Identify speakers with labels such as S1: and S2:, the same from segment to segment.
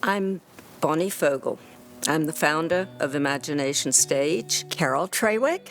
S1: I'm Bonnie Fogel. I'm the founder of Imagination Stage.
S2: Carol Trawick,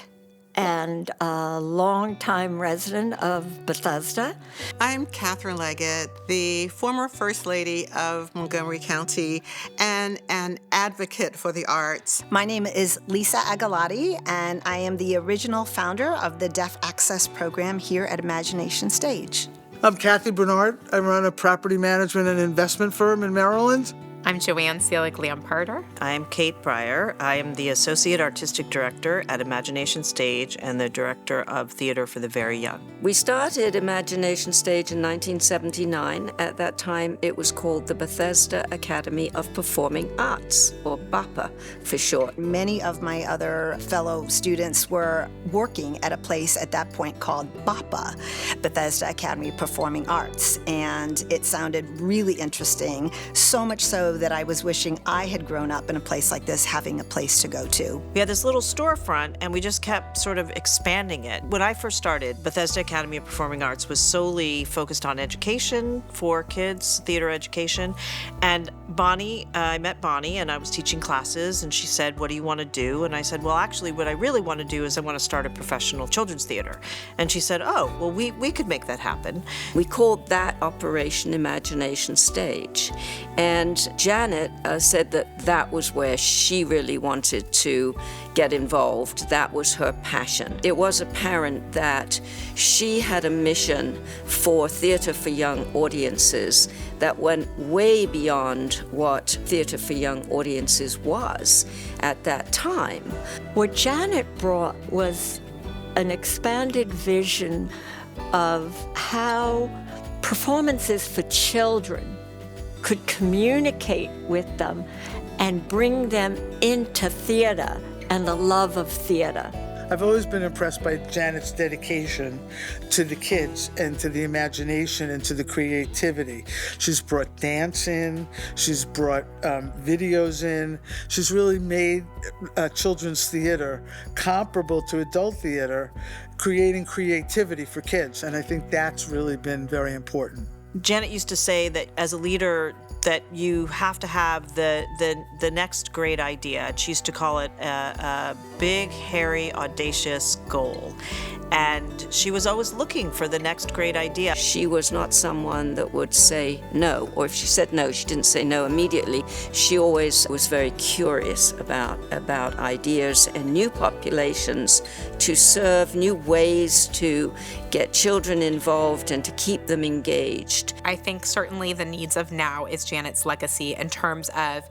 S2: and a longtime resident of Bethesda.
S3: I'm Catherine Leggett, the former First Lady of Montgomery County and an advocate for the arts.
S4: My name is Lisa Agalati, and I am the original founder of the Deaf Access Program here at Imagination Stage.
S5: I'm Kathy Bernard. I run a property management and investment firm in Maryland.
S6: I'm Joanne Seelig-Lamparter.
S7: I'm Kate Breyer. I am the Associate Artistic Director at Imagination Stage and the Director of Theater for the Very Young.
S1: We started Imagination Stage in 1979. At that time, it was called the Bethesda Academy of Performing Arts, or BAPA for short.
S4: Many of my other fellow students were working at a place at that point called BAPA, Bethesda Academy of Performing Arts, and it sounded really interesting, so much so that I was wishing I had grown up in a place like this, having a place to go to.
S7: We had this little storefront, and we just kept sort of expanding it. When I first started, Bethesda Academy of Performing Arts was solely focused on education for kids, theater education. And I met Bonnie, and I was teaching classes, and she said, "What do you want to do?" And I said, "Well, actually, what I really want to do is I want to start a professional children's theater." And she said, "Oh, well, we could make that happen."
S1: We called that Operation Imagination Stage. And Janet said that was where she really wanted to get involved. That was her passion. It was apparent that she had a mission for theater for young audiences that went way beyond what theater for young audiences was at that time.
S2: What Janet brought was an expanded vision of how performances for children could communicate with them and bring them into theater and the love of theater.
S5: I've always been impressed by Janet's dedication to the kids and to the imagination and to the creativity. She's brought dance in, she's brought videos in, she's really made children's theater comparable to adult theater, creating creativity for kids, and I think that's really been very important.
S7: Janet used to say that as a leader that you have to have the next great idea. She used to call it a big, hairy, audacious goal. And she was always looking for the next great idea.
S1: She was not someone that would say no, or if she said no, she didn't say no immediately. She always was very curious about ideas and new populations to serve, new ways to get children involved and to keep them engaged.
S6: I think certainly the needs of now is Janet's legacy in terms of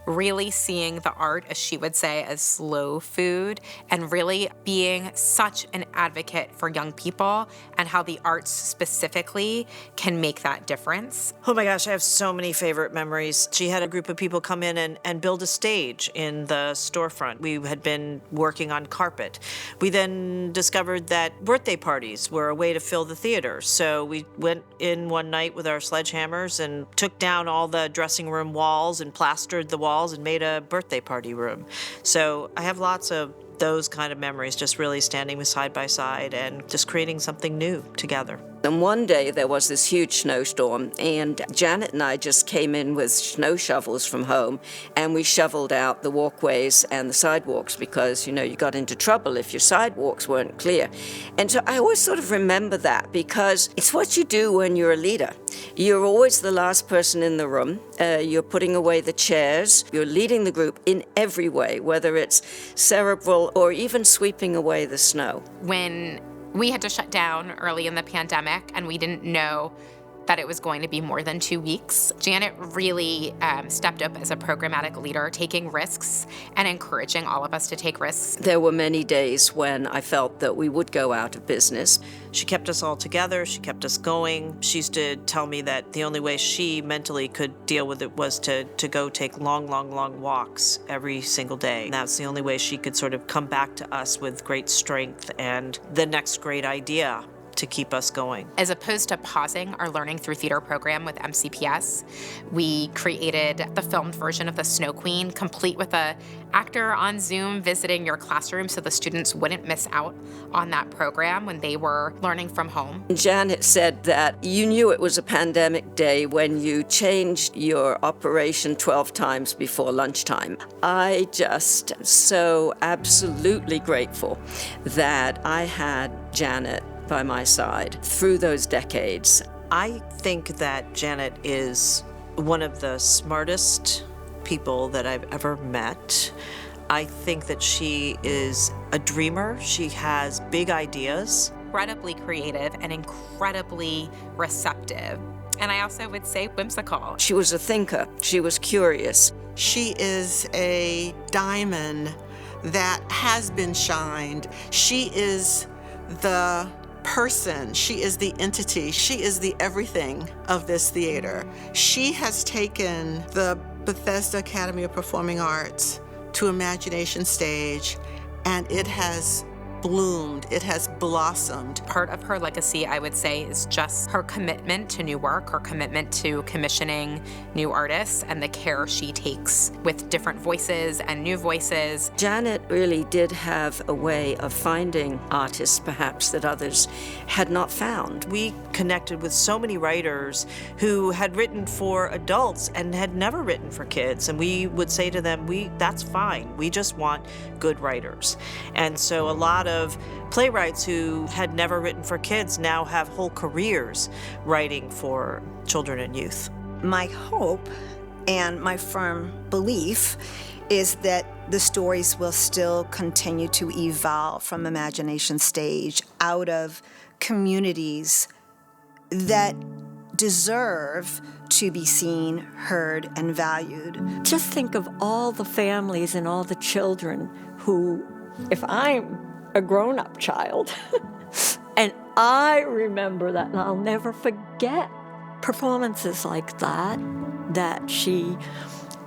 S6: really seeing the art, as she would say, as slow food, and really being such an advocate for young people and how the arts specifically can make that difference.
S7: Oh my gosh, I have so many favorite memories. She had a group of people come in and build a stage in the storefront. We had been working on carpet. We then discovered that birthday parties were a way to fill the theater. So we went in one night with our sledgehammers and took down all the dressing room walls and plastered the walls and made a birthday party room. So I have lots of those kind of memories, just really standing side by side and just creating something new together.
S1: And one day there was this huge snowstorm, and Janet and I just came in with snow shovels from home, and we shoveled out the walkways and the sidewalks because, you got into trouble if your sidewalks weren't clear. And so I always sort of remember that because it's what you do when you're a leader. You're always the last person in the room. You're putting away the chairs. You're leading the group in every way, whether it's cerebral or even sweeping away the snow.
S6: When we had to shut down early in the pandemic and we didn't know that it was going to be more than 2 weeks, Janet really stepped up as a programmatic leader, taking risks and encouraging all of us to take risks.
S1: There were many days when I felt that we would go out of business.
S7: She kept us all together. She kept us going. She used to tell me that the only way she mentally could deal with it was to go take long walks every single day. And that's the only way she could sort of come back to us with great strength and the next great idea. to keep us going.
S6: As opposed to pausing our learning through theater program with MCPS, we created the filmed version of The Snow Queen, complete with an actor on Zoom visiting your classroom so the students wouldn't miss out on that program when they were learning from home.
S1: Janet said that you knew it was a pandemic day when you changed your operation 12 times before lunchtime. I just so absolutely grateful that I had Janet by my side through those decades.
S7: I think that Janet is one of the smartest people that I've ever met. I think that she is a dreamer. She has big ideas.
S6: Incredibly creative and incredibly receptive. And I also would say whimsical.
S1: She was a thinker. She was curious.
S3: She is a diamond that has been shined. She is the person. She is the entity. She is the everything of this theater. She has taken the Bethesda Academy of Performing Arts to Imagination Stage, and it has bloomed, it has blossomed.
S6: Part of her legacy, I would say, is just her commitment to new work, her commitment to commissioning new artists, and the care she takes with different voices and new voices.
S1: Janet really did have a way of finding artists, perhaps, that others had not found.
S7: We connected with so many writers who had written for adults and had never written for kids. And we would say to them, that's fine. We just want good writers. And so a lot of playwrights who had never written for kids now have whole careers writing for children and youth.
S4: My hope and my firm belief is that the stories will still continue to evolve from Imagination Stage out of communities that deserve to be seen, heard, and valued.
S2: Just think of all the families and all the children who, if I'm a grown-up child, and I remember that, and I'll never forget performances like that she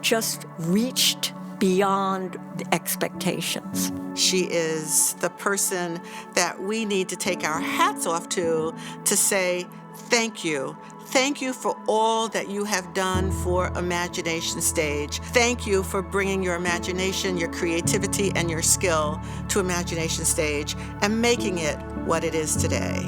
S2: just reached beyond the expectations.
S3: She is the person that we need to take our hats off to say thank you. Thank you for all that you have done for Imagination Stage. Thank you for bringing your imagination, your creativity, and your skill to Imagination Stage and making it what it is today.